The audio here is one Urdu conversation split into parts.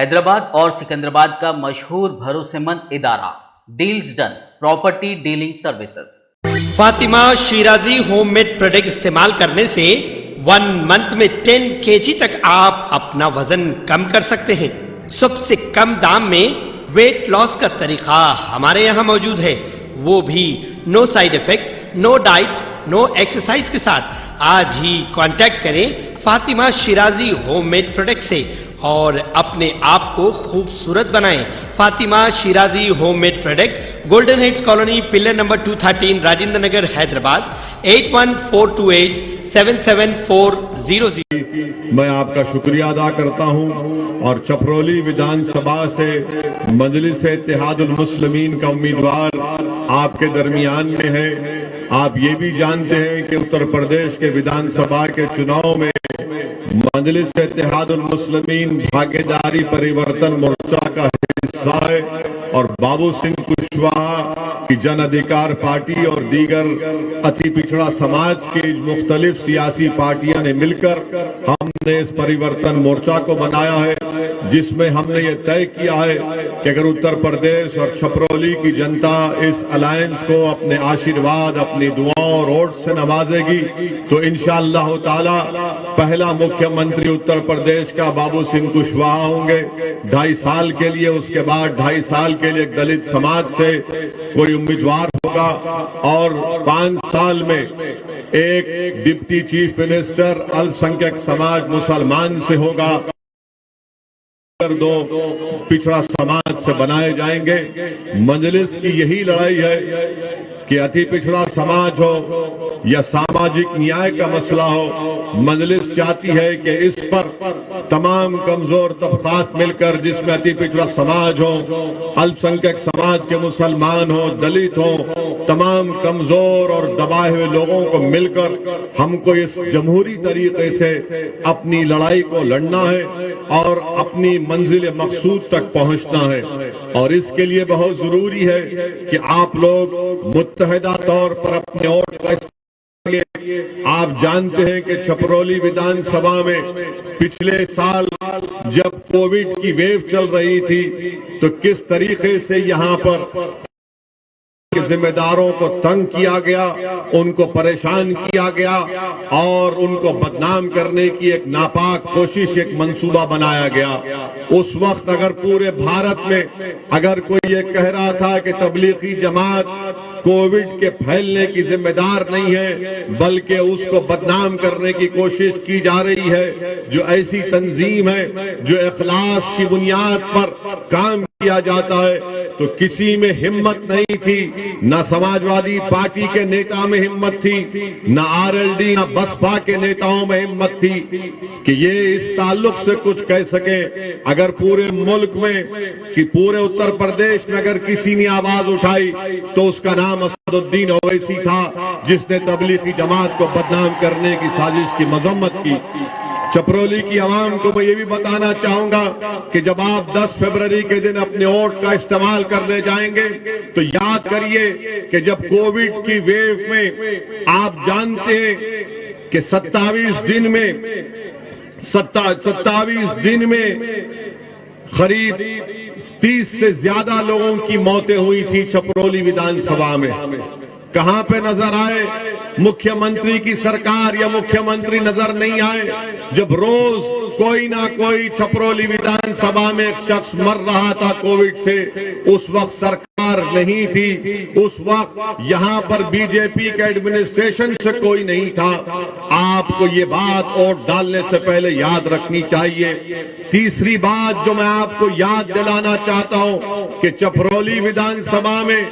حیدرآباد اور سکندرآباد کا مشہور بھروسے مند ادارہ deals done property dealing services. Fatima Shirazi homemade product استعمال کرنے سے 1 منتھ میں 10 kg تک آپ اپنا وزن کم کر سکتے ہیں۔ سب سے کم دام میں ویٹ لاس کا طریقہ ہمارے یہاں موجود ہے، وہ بھی no side effect, no diet, no exercise کے ساتھ۔ آج ہی کانٹیکٹ کریں Fatima Shirazi homemade product سے اور اپنے آپ کو خوبصورت بنائیں۔ Fatima Shirazi homemade product, Golden Heights Colony, pillar number 213، Rajendra Nagar, Hyderabad, 8142877400۔ میں آپ کا شکریہ ادا کرتا ہوں اور چپرولی ودھان سبھا سے مجلس اتحاد المسلمین کا امیدوار آپ کے درمیان میں ہے۔ آپ یہ بھی جانتے ہیں کہ اتر پردیش کے ودھان سبھا کے چناؤ میں مجلس اتحاد المسلمین بھاگیداری پریورتن مورچہ کا حصہ ہے اور بابو سنگھ کشواہا کی جن ادھیکار پارٹی اور دیگر اتی پچھڑا سماج کی مختلف سیاسی پارٹیاں نے مل کر ہم نے اس پریورتن مورچہ کو بنایا ہے، جس میں ہم نے یہ طے کیا ہے کہ اگر اتر پردیش اور چھپرولی کی جنتا اس الائنس کو اپنے آشیرواد، اپنی دعاؤں اور ووٹ سے نوازے گی تو انشاءاللہ تعالی پہلا مکھیہ منتری اتر پردیش کا بابو سنگھ کشواہا ہوں گے 2.5 سال کے لیے۔ اس کے بعد 2.5 سال کے لیے ایک دلت سماج سے کوئی امیدوار ہوگا اور 5 سال میں ایک ڈپٹی چیف منسٹر الپ سنکھیک سماج مسلمان سے ہوگا، 2 پچھڑا سماج سے بنائے جائیں گے۔ مجلس کی یہی لڑائی ہے کہ اتی پچھڑا سماج ہو یا ساماجک نیائے کا مسئلہ ہو، مجلس چاہتی ہے کہ اس پر تمام کمزور طبقات مل کر، جس میں اتی پچھڑا سماج ہو، الپ سنکھیک سماج کے مسلمان ہو، دلت ہو، تمام کمزور اور دبائے ہوئے لوگوں کو مل کر ہم کو اس جمہوری طریقے سے اپنی لڑائی کو لڑنا ہے اور اپنی منزل مقصود تک پہنچنا ہے۔ اور اس کے لیے بہت ضروری ہے کہ آپ لوگ متحدہ طور پر اپنے ووٹ کا استعمال کریں۔ آپ جانتے ہیں کہ چھپرولی ودھان سبھا میں پچھلے سال جب کووڈ کی ویو چل رہی تھی تو کس طریقے سے یہاں پر ذمہ داروں کو تنگ کیا گیا، ان کو پریشان کیا گیا اور ان کو بدنام کرنے کی ایک ناپاک کوشش، ایک منصوبہ بنایا گیا۔ اس وقت اگر پورے بھارت میں اگر کوئی یہ کہہ رہا تھا کہ تبلیغی جماعت کووڈ کے پھیلنے کی ذمہ دار نہیں ہے بلکہ اس کو بدنام کرنے کی کوشش کی جا رہی ہے، جو ایسی تنظیم ہے جو اخلاص کی بنیاد پر کام کیا جاتا ہے، تو کسی میں ہمت نہیں تھی، نہ سماجوادی پارٹی کے نیتا میں ہمت تھی، نہ RLD نہ بسپا کے نیتاؤں میں ہمت تھی کہ یہ اس تعلق سے کچھ کہہ سکے۔ اگر پورے ملک میں کہ پورے اتر پردیش میں اگر کسی نے آواز اٹھائی تو اس کا نام اسد الدین اویسی تھا، جس نے تبلیغی جماعت کو بدنام کرنے کی سازش کی مذمت کی۔ چپرولی کی عوام کو میں یہ بھی بتانا چاہوں گا کہ جب آپ 10 فروری کے دن اپنے ووٹ کا استعمال کرنے جائیں گے تو یاد کریے کہ جب کووڈ کی ویو میں آپ جانتے ہیں کہ 27 دن میں قریب 30 سے زیادہ لوگوں کی موتیں ہوئی تھی چھپرولی ودھان سبھا میں۔ کہاں پہ نظر آئے مکھیہ منتری کی سرکار یا مکھیہ منتری نظر نہیں آئے جب روز کوئی نہ کوئی چھپرولی ودھان سبھا میں ایک شخص مر رہا تھا کووڈ سے؟ اس وقت سرکار نہیں تھی، اس وقت یہاں پر BJP کے ایڈمنسٹریشن سے کوئی نہیں تھا۔ آپ کو یہ بات ووٹ ڈالنے سے پہلے یاد رکھنی چاہیے۔ تیسری بات جو میں آپ کو یاد دلانا چاہتا ہوں کہ چھپرولی ودھان سبھا میں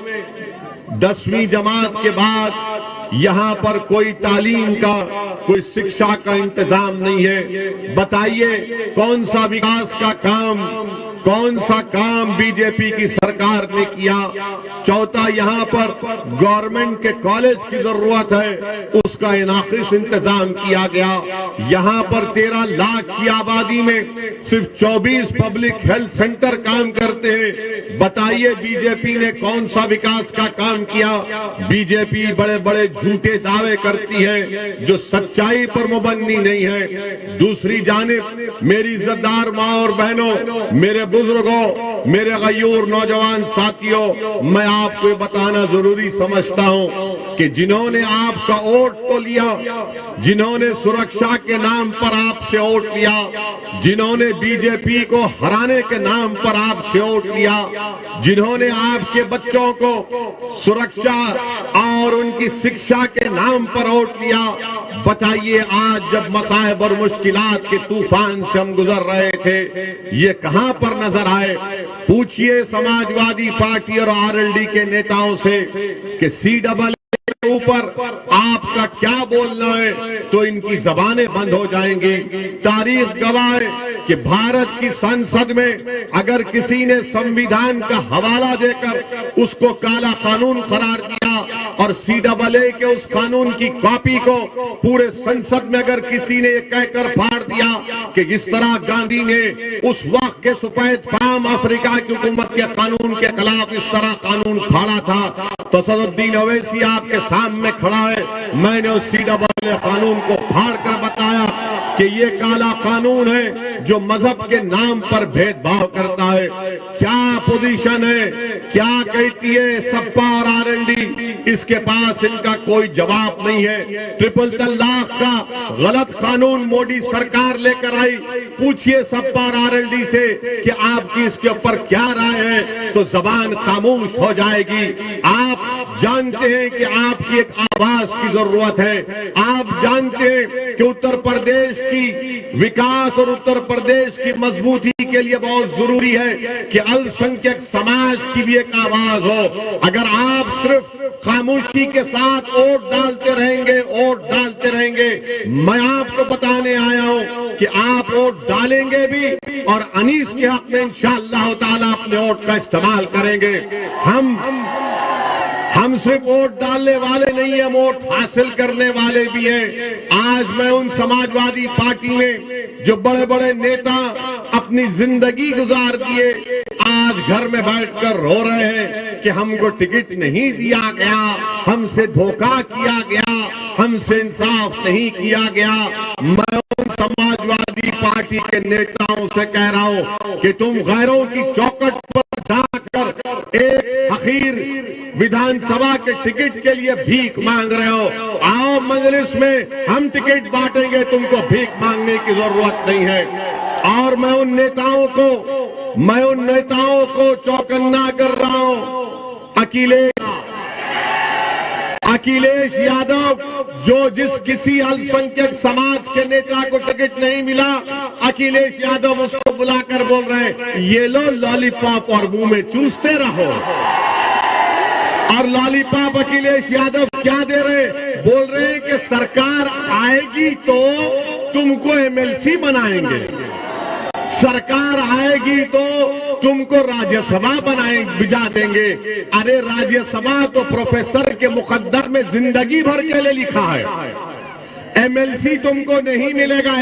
10ویں جماعت کے بعد یہاں پر کوئی تعلیم کا، کوئی شکشا کا انتظام نہیں ہے۔ بتائیے کون سا وکاس کا کام کون سا کام بی جے پی کی سرکار نے کیا. چوتھا, یہاں پر گورنمنٹ کے کالج کی ضرورت ہے, اس کا ناقص انتظام کیا گیا. یہاں پر 13 لاکھ کی آبادی میں صرف 24 پبلک ہیلتھ سینٹر کام کرتے ہیں. بتائیے بی جے پی نے کون سا وکاس کا کام کیا. بی جے پی بڑے بڑے جھوٹے دعوے کرتی ہے جو سچائی پر مبنی نہیں ہے. دوسری جانب میری عزتدار ماں اور بہنوں, میرے بزرگوں, میرے غیور نوجوان ساتھیوں, میں آپ کو بتانا ضروری سمجھتا ہوں کہ جنہوں نے آپ کا ووٹ تو لیا, جنہوں نے سرکشا کے نام پر آپ سے ووٹ لیا, جنہوں نے بی جے پی کو ہرانے کے نام پر آپ سے ووٹ لیا, جنہوں نے آپ کے بچوں کو سرکشا اور ان کی شکشا کے نام پر ووٹ لیا, بتائیے آج جب مصائب اور مشکلات کے طوفان سے ہم گزر رہے تھے, یہ کہاں پر نظر آئے؟ پوچھئے سماجوادی پارٹی اور آر ایل ڈی کے نیتاؤں سے کہ سی ڈبل کے اوپر آپ کا کیا بولنا ہے, تو ان کی زبانیں بند ہو جائیں گی. تاریخ گواہ ہے کہ بھارت کی سنسد میں اگر کسی نے سمویدھان کا حوالہ دے کر اس کو کالا قانون قرار دیا اور سی ڈبل اے کے اس قانون کی کاپی کو پورے سنسد میں اگر کسی نے یہ کہہ کر پھاڑ دیا کہ جس طرح گاندھی نے اس وقت کے سفید فام افریقہ کی حکومت کے قانون کے خلاف اس طرح قانون پھاڑا تھا, تو اسد الدین اویسی آپ کے سامنے کھڑا ہے. میں نے اس سی ڈبل اے قانون کو پھاڑ کر بتایا کہ یہ کالا قانون ہے جو مذہب کے نام پر بھید بھاؤ کرتا ہے. کیا پوزیشن ہے, کیا کہتی ہے سپا اور آر ایل ڈی, اس کے پاس ان کا کوئی جواب نہیں ہے. ٹرپل طلاق کا غلط قانون مودی سرکار لے کر آئی, پوچھئے سپا اور آر ایل ڈی سے کہ آپ کی اس کے اوپر کیا رائے ہے, تو زبان خاموش ہو جائے گی. آپ جانتے ہیں کہ آپ کی ایک آواز کی ضرورت ہے. آپ جانتے ہیں کہ اتر پردیش کی وکاس اور اتر پردیش کی مضبوطی کے لیے بہت ضروری ہے کہ السنکھیک سماج کی بھی ایک آواز ہو. اگر آپ صرف خاموشی کے ساتھ ووٹ ڈالتے رہیں گے, ووٹ ڈالتے رہیں گے, میں آپ کو بتانے آیا ہوں کہ آپ ووٹ ڈالیں گے بھی اور انیس کے حق میں انشاءاللہ تعالیٰ اپنے ووٹ کا استعمال کریں گے. ہم صرف ووٹ ڈالنے والے نہیں ہیں, ووٹ حاصل کرنے والے بھی ہیں. آج میں ان سماجوادی پارٹی میں جو بڑے بڑے نیتا اپنی زندگی گزار دیے, آج گھر میں بیٹھ کر رو رہے ہیں کہ ہم کو ٹکٹ نہیں دیا گیا, ہم سے دھوکہ کیا گیا, ہم سے انصاف نہیں کیا گیا. میں ان سماجوادی پارٹی کے نیتاؤں سے کہہ رہا ہوں کہ تم غیروں کی چوکٹ پر جا کر ایک حقیر ودھان سبھا کے ٹکٹ کے لیے بھیک مانگ رہے ہو. آؤ مجلس میں ہم ٹکٹ بانٹیں گے, تم کو بھیک مانگنے کی ضرورت نہیں ہے. اور میں ان نیتاؤں کو چوکنا کر رہا ہوں. اکھیلیش یادو جو جس کسی السنکھیک سماج کے نیتا کو ٹکٹ نہیں ملا, اکھیلیش یادو اس کو بلا کر بول رہے ہیں یہ لو لالی پاپ اور منہ میں چوستے رہو. اور لالی پاپ اکھیلیش یادو کیا دے رہے, بول رہے ہیں کہ سرکار آئے گی تو تم کو ایم ایل سی بنائیں گے, سرکار آئے گی تو تم کو راجیہ سبھا بجا دیں گے. ارے راجیہ سبھا تو پروفیسر کے مقدر میں زندگی بھر کے لئے لکھا ہے, ایم ایل سی تم کو نہیں ملے گا.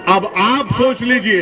اب آپ سوچ لیجئے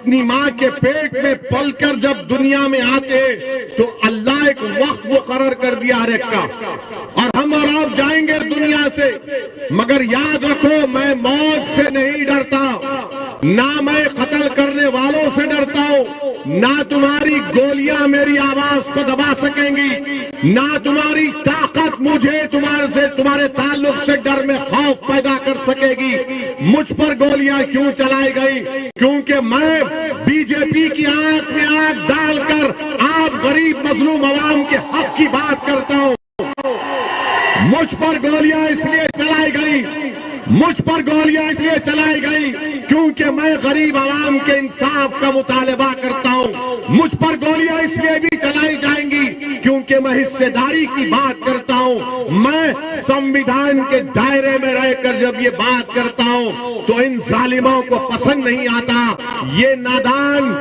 اپنی ماں کے پیٹ میں پل کر جب دنیا میں آتے تو اللہ ایک وقت مقرر کر دیا ہر ایک کا، اور ہم اور آپ جائیں گے دنیا سے، مگر یاد رکھو میں موت سے نہیں ڈرتا، نہ میں قتل کرنے والوں سے ڈرتا ہوں، نہ تمہاری گولیاں میری آواز کو دبا سکیں گی، نہ تمہاری طاقت مجھے تمہارے تعلق سے ڈر میں خوف پیدا کر سکے گی۔ مجھ پر گولیاں کیوں چلائی گئی؟ کیونکہ میں بی جے پی کی آنکھ میں آنکھ ڈال کر آپ غریب مظلوم عوام کے حق کی بات کرتا ہوں۔ مجھ پر گولیاں اس لیے چلائی گئی، مجھ پر گولیاں اس لیے چلائی گئی کیونکہ میں غریب عوام کے انصاف کا مطالبہ کرتا ہوں۔ مجھ پر گولیاں اس لیے بھی چلائی جائیں گی کیونکہ میں حصے داری کی بات کرتا ہوں۔ میں سمویدھان کے دائرے میں رہ کر جب یہ بات کرتا ہوں تو ان ظالموں کو پسند نہیں آتا۔ یہ نادان،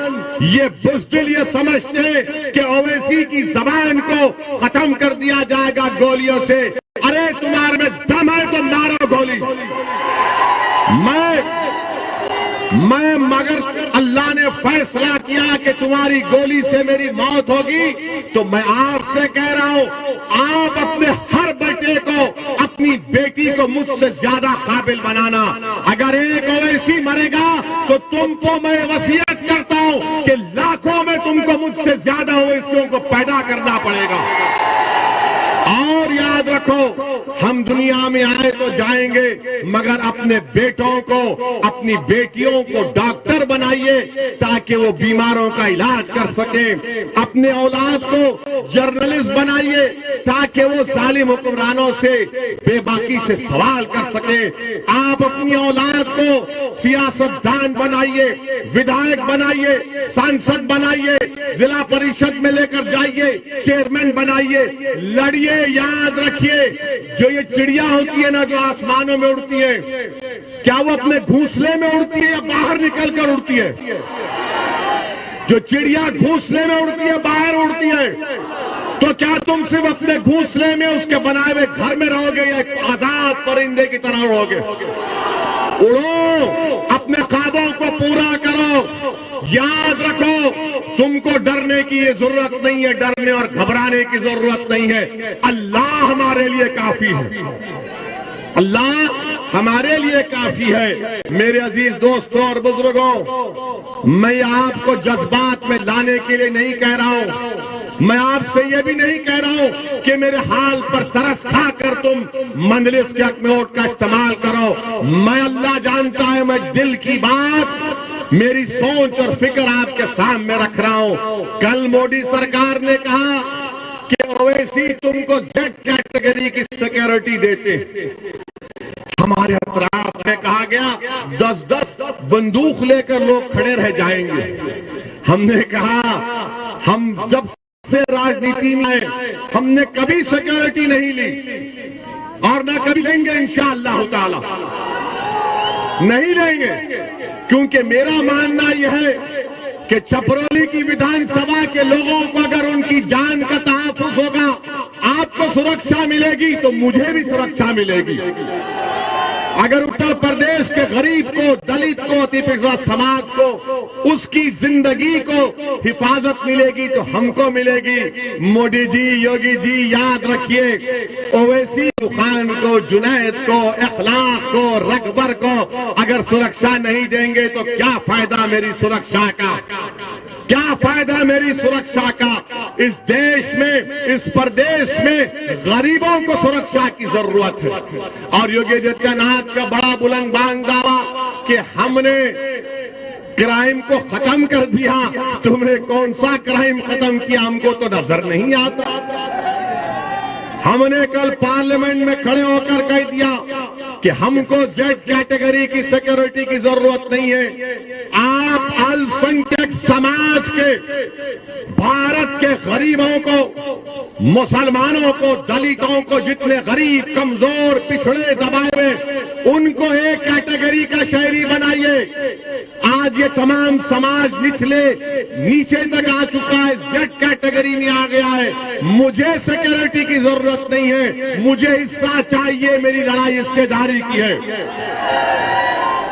یہ بزدل یہ سمجھتے کہ اویسی کی زبان کو ختم کر دیا جائے گا گولیوں سے۔ ارے تمہارے میں دم ہے تو مارو گولی۔ میں مگر اللہ نے فیصلہ کیا کہ تمہاری گولی سے میری موت ہوگی تو میں آپ سے کہہ رہا ہوں آپ اپنے ہر بیٹے کو، اپنی بیٹی کو مجھ سے زیادہ قابل بنانا۔ اگر ایک اویسی مرے گا تو تم کو میں وصیت کرتا ہوں کہ لاکھوں میں تم کو مجھ سے زیادہ اویسیوں کو پیدا کرنا پڑے گا۔ اور یاد رکھو ہم دنیا میں آئے تو جائیں گے مگر اپنے بیٹوں کو، اپنی بیٹیوں کو ڈاکٹر بنائیے تاکہ وہ بیماروں کا علاج کر سکیں۔ اپنے اولاد کو جرنلسٹ بنائیے تاکہ وہ ظالم حکمرانوں سے بے باکی سے سوال کر سکیں۔ آپ اپنی اولاد کو سیاست دان بنائیے، ودھائک بنائیے، سانسد بنائیے، ضلع پریشد میں لے کر جائیے، چیئرمین بنائیے، لڑیے۔ یاد رکھیے جو یہ چڑیا ہوتی ہے نا جو آسمانوں میں اڑتی ہے، کیا وہ اپنے گھونسلے میں اڑتی ہے یا باہر نکل کر اڑتی ہے؟ جو چڑیا گھونسلے میں اڑتی ہے باہر اڑتی ہے، تو کیا تم صرف اپنے گھونسلے میں اس کے بنائے ہوئے گھر میں رہو گے یا ایک آزاد پرندے کی طرح اڑو گے؟ اڑو، اپنے خوابوں کو پورا کرو۔ یاد رکھو تم کو ڈرنے کی یہ ضرورت نہیں ہے، ڈرنے اور گھبرانے کی ضرورت نہیں ہے۔ اللہ ہمارے لیے کافی ہے، اللہ ہمارے لیے کافی ہے۔ میرے عزیز دوستوں اور بزرگوں، میں آپ کو جذبات میں لانے کے لیے نہیں کہہ رہا ہوں، میں آپ سے یہ بھی نہیں کہہ رہا ہوں کہ میرے حال پر ترس کھا کر تم مجلس کے حق میں ووٹ کا استعمال کرو۔ میں اللہ جانتا ہے، میں دل کی بات، میری سوچ اور فکر آپ کے سامنے رکھ رہا ہوں۔ کل مودی سرکار نے کہا کہ اویسی تم کو زیڈ کیٹیگری کی سیکیورٹی دیتے، ہمارے اطراف میں کہا گیا 10 بندوق لے کر لوگ کھڑے رہ جائیں گے۔ ہم نے کہا ہم جب سے راجنیتی میں آئے ہم نے کبھی سیکیورٹی نہیں لی اور نہ کبھی لیں گے انشاءاللہ تعالی، نہیں لیں گے، کیونکہ میرا ماننا یہ ہے کہ چپرولی کی ویدھان سبھا کے لوگوں کو اگر ان کی جان کا تحفظ ہوگا، آپ کو سرکشا ملے گی تو مجھے بھی سرکشا ملے گی۔ اگر اتر پردیش کے غریب کو، دلت کو، اتی پچھڑا سماج کو، اس کی زندگی کو حفاظت ملے گی تو ہم کو ملے گی۔ مودی جی، یوگی جی، یاد رکھیے اویسی خان کو، جنید کو، اخلاق کو، رغبر کو اگر سرکشا نہیں دیں گے تو کیا فائدہ میری سرکشا کا؟ کیا فائدہ میری سرکشا کا؟ اس دیش میں، اس پردیش میں غریبوں کو سرکشا کی ضرورت ہے۔ اور یوگی آدتیہ ناتھ کا بڑا بلند بانگ دعویٰ کہ ہم نے کرائم کو ختم کر دیا، تم نے کون سا کرائم ختم کیا ہم کو تو نظر نہیں آتا۔ ہم نے کل پارلیمنٹ میں کھڑے ہو کر کہہ دیا کہ ہم کو زیڈ کیٹیگری کی سیکیورٹی کی ضرورت نہیں ہے۔ آپ السنکھیک سماج کے، بھارت کے غریبوں کو، مسلمانوں کو، دلتوں کو، جتنے غریب، کمزور، پچھڑے، دبائے ہوئے، ان کو ایک کیٹیگری کا شہری بنائیے۔ آج یہ تمام سماج نیچے تک آ چکا ہے، زیڈ کیٹیگری میں آ گیا ہے۔ مجھے سیکیورٹی کی ضرورت نہیں ہے، مجھے حصہ چاہیے، میری لڑائی حصے داری کی ہے۔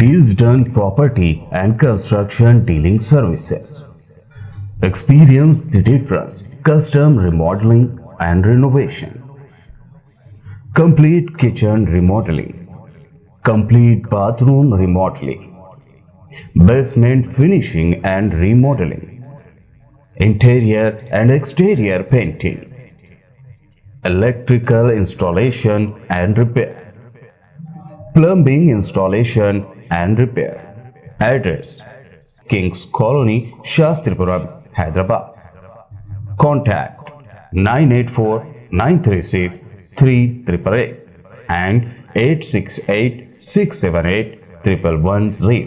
Deals Done Property and Construction Dealing Services. Experience the difference. Custom remodeling and renovation. Complete kitchen remodeling. Complete bathroom remodeling. Basement finishing and remodeling. Interior and exterior painting. Electrical installation and repair. Plumbing installation and repair. Address: Kings Colony, Shastripuram, Hyderabad. Contact 984-936-3888 and 868-678-1110.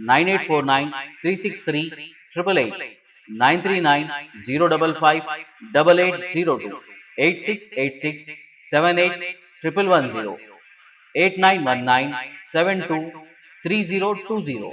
9849-363-888, 939-055-8802, 8686-78-110, 8919-723020।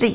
3